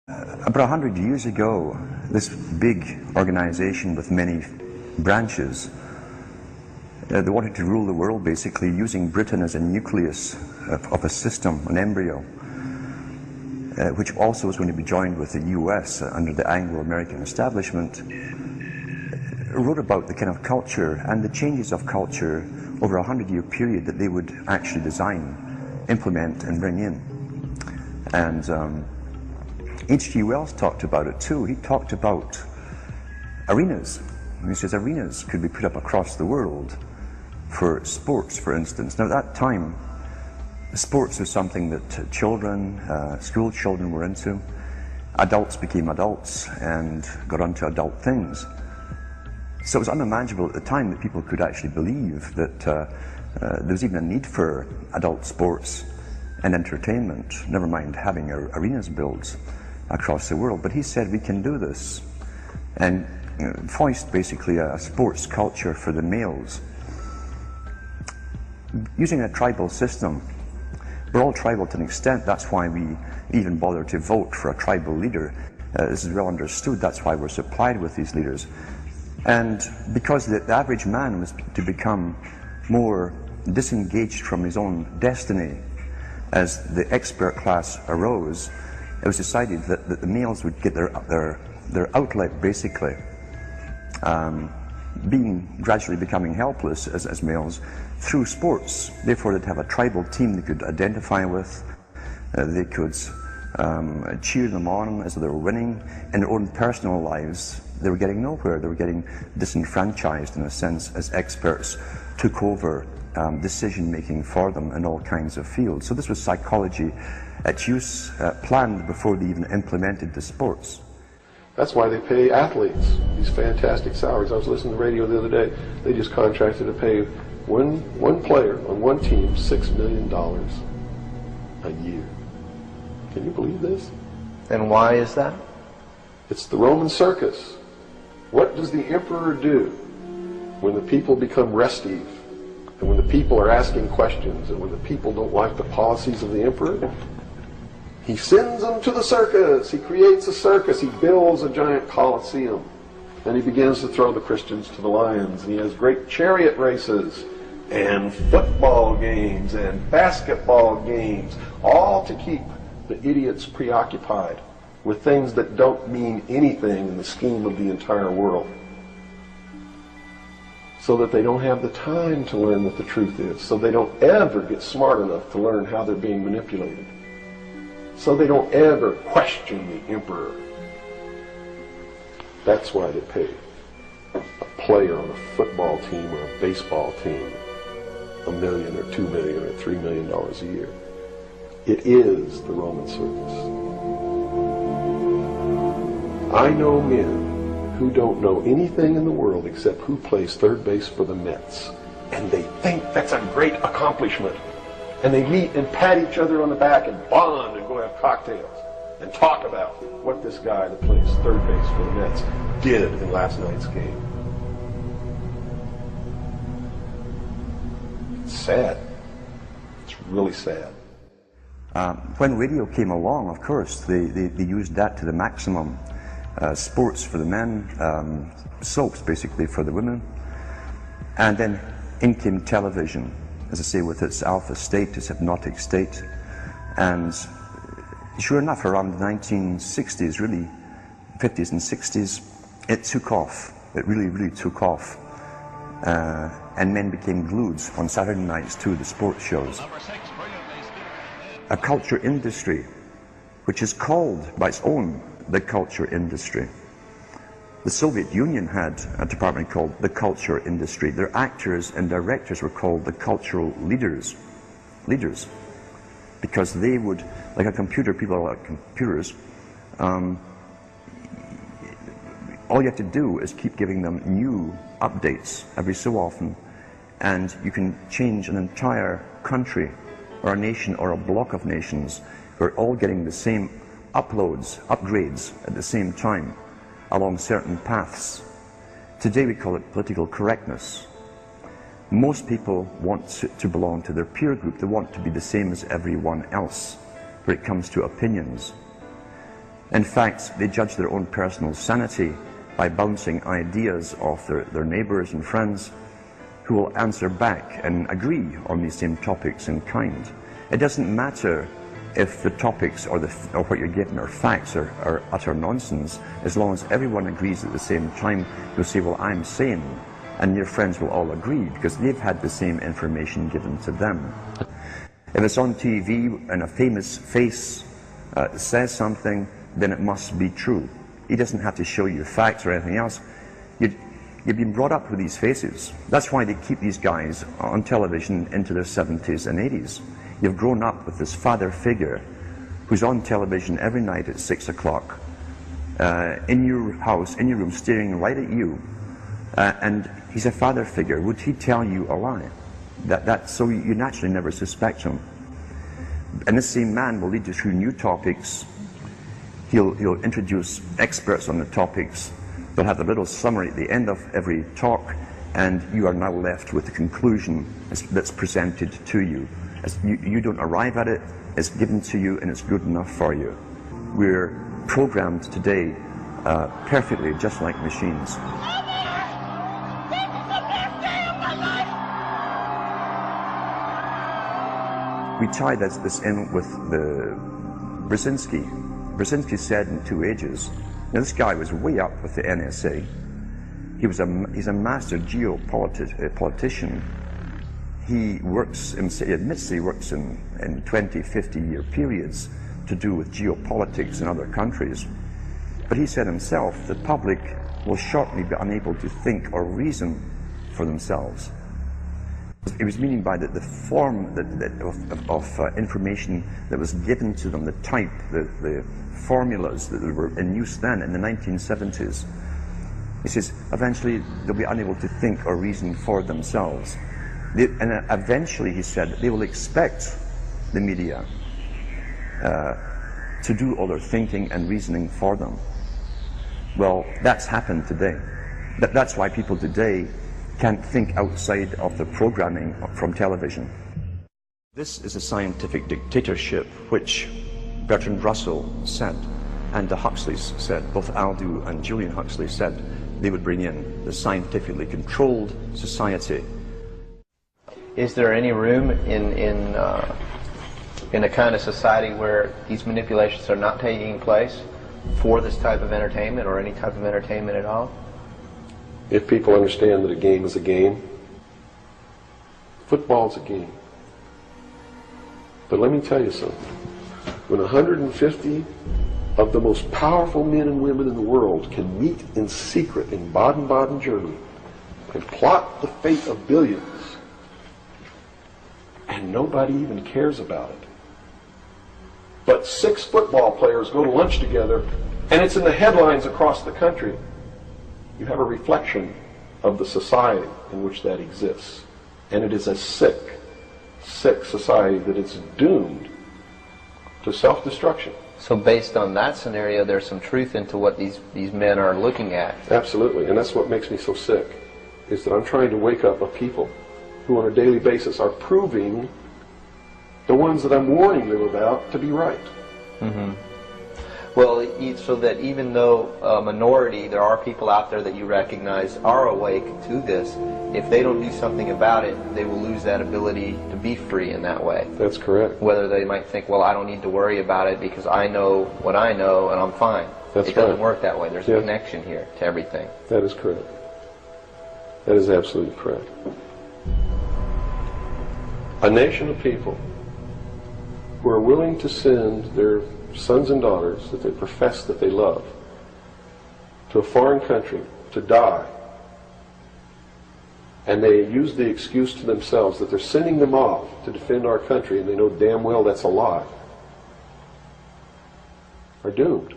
About 100 years ago, this big organization with many branches, they wanted to rule the world basically using Britain as a nucleus of a system, an embryo, which also was going to be joined with the US under the Anglo-American establishment, wrote about the kind of culture and the changes of culture over a 100-year period that they would actually design, implement and bring in. And H.G. Wells talked about it too. He talked about arenas. He says arenas could be put up across the world for sports, for instance. Now at that time, sports was something that children, school children were into. Adults became adults and got onto adult things. So it was unimaginable at the time that people could actually believe that there was even a need for adult sports and entertainment, never mind having arenas built across the world. But he said we can do this and foist basically a sports culture for the males. Using a tribal system, we're all tribal to an extent. That's why we even bother to vote for a tribal leader. This is well understood. That's why we're supplied with these leaders. And because the average man was to become more disengaged from his own destiny as the expert class arose, it was decided that the males would get their outlet basically, gradually becoming helpless as males through sports. Therefore they'd have a tribal team they could identify with, they could cheer them on as they were winning. In their own personal lives they were getting nowhere, they were getting disenfranchised in a sense as experts took over decision making for them in all kinds of fields. So this was psychology at use, planned before they even implemented the sports. That's why they pay athletes these fantastic salaries. I was listening to the radio the other day. They just contracted to pay one player on one team $6 million a year. Can you believe this? And why is that? It's the Roman circus. What does the emperor do when the people become restive, and when the people are asking questions, and when the people don't like the policies of the emperor? He sends them to the circus. He creates a circus. He builds a giant coliseum. And he begins to throw the Christians to the lions. And he has great chariot races and football games and basketball games, all to keep the idiots preoccupied with things that don't mean anything in the scheme of the entire world, so that they don't have the time to learn what the truth is, so they don't ever get smart enough to learn how they're being manipulated, so they don't ever question the emperor. That's why they pay a player on a football team or a baseball team $1 million or $2 million or $3 million a year. It is the Roman circus. I know men who don't know anything in the world except who plays third base for the Mets, and they think that's a great accomplishment. And they meet and pat each other on the back and bond and go have cocktails and talk about what this guy that plays third base for the Mets did in last night's game. It's sad. It's really sad. When radio came along, of course, they used that to the maximum. Sports for the men, soaps basically for the women, and then in came television, as I say, with its alpha state, its hypnotic state. And sure enough, around the 1960s, really, 50s and 60s, it took off. It really took off. And men became glued on Saturday nights to the sports shows. A culture industry, which is called by its own the culture industry. The Soviet Union had a department called the culture industry. Their actors and directors were called the cultural leaders, because they would, like a computer, people are like computers, all you have to do is keep giving them new updates every so often, and you can change an entire country or a nation or a block of nations who are all getting the same upgrades at the same time along certain paths. Today we call it political correctness. Most people want to belong to their peer group. They want to be the same as everyone else when it comes to opinions. In fact, they judge their own personal sanity by bouncing ideas off their neighbours and friends who will answer back and agree on these same topics in kind. It doesn't matter if the topics or what you're given are facts or utter nonsense, as long as everyone agrees at the same time. You'll say, well, I'm sane, and your friends will all agree because they've had the same information given to them. If it's on TV and a famous face says something, then it must be true. He doesn't have to show you facts or anything else. You've been brought up with these faces. That's why they keep these guys on television into their 70s and 80s. You've grown up with this father figure who's on television every night at 6 o'clock, in your house, in your room, staring right at you. And he's a father figure. Would he tell you a lie? So you naturally never suspect him. And this same man will lead you through new topics. He'll introduce experts on the topics. They'll have a little summary at the end of every talk, and you are now left with the conclusion that's presented to you. You don't arrive at it, it's given to you, and it's good enough for you. We're programmed today perfectly, just like machines. We tie this in with the Brzezinski. Brzezinski said in 2 Ages, now this guy was way up with the NSA. He's a master geopolitician. He admits he works in 20, 50-year periods to do with geopolitics in other countries. But he said himself, the public will shortly be unable to think or reason for themselves. He was meaning by the form of information that was given to them, the type, the formulas that were in use then in the 1970s. He says, eventually they'll be unable to think or reason for themselves. And eventually, he said, they will expect the media to do all their thinking and reasoning for them. Well, that's happened today. That's why people today can't think outside of the programming from television. This is a scientific dictatorship which Bertrand Russell said, and the Huxleys said, both Aldous and Julian Huxley said they would bring in the scientifically controlled society. Is there any room in a kind of society where these manipulations are not taking place for this type of entertainment or any type of entertainment at all? If people understand that a game is a game, football's a game. But let me tell you something. When 150 of the most powerful men and women in the world can meet in secret in Baden-Baden, Germany, and plot the fate of billions, and nobody even cares about it. But 6 football players go to lunch together, and it's in the headlines across the country. You have a reflection of the society in which that exists. And it is a sick, sick society that is doomed to self-destruction. So based on that scenario, there's some truth into what these men are looking at. Absolutely, and that's what makes me so sick, is that I'm trying to wake up a people who on a daily basis are proving the ones that I'm warning them about to be right. Mm-hmm. Well, so that even though a minority, there are people out there that you recognize are awake to this, if they don't do something about it, they will lose that ability to be free in that way. That's correct. Whether they might think, well, I don't need to worry about it because I know what I know and I'm fine. That's it doesn't right. work that way. There's a connection here to everything. That is correct. That is absolutely correct. A nation of people who are willing to send their sons and daughters that they profess that they love to a foreign country to die, and they use the excuse to themselves that they're sending them off to defend our country, and they know damn well that's a lie, are doomed.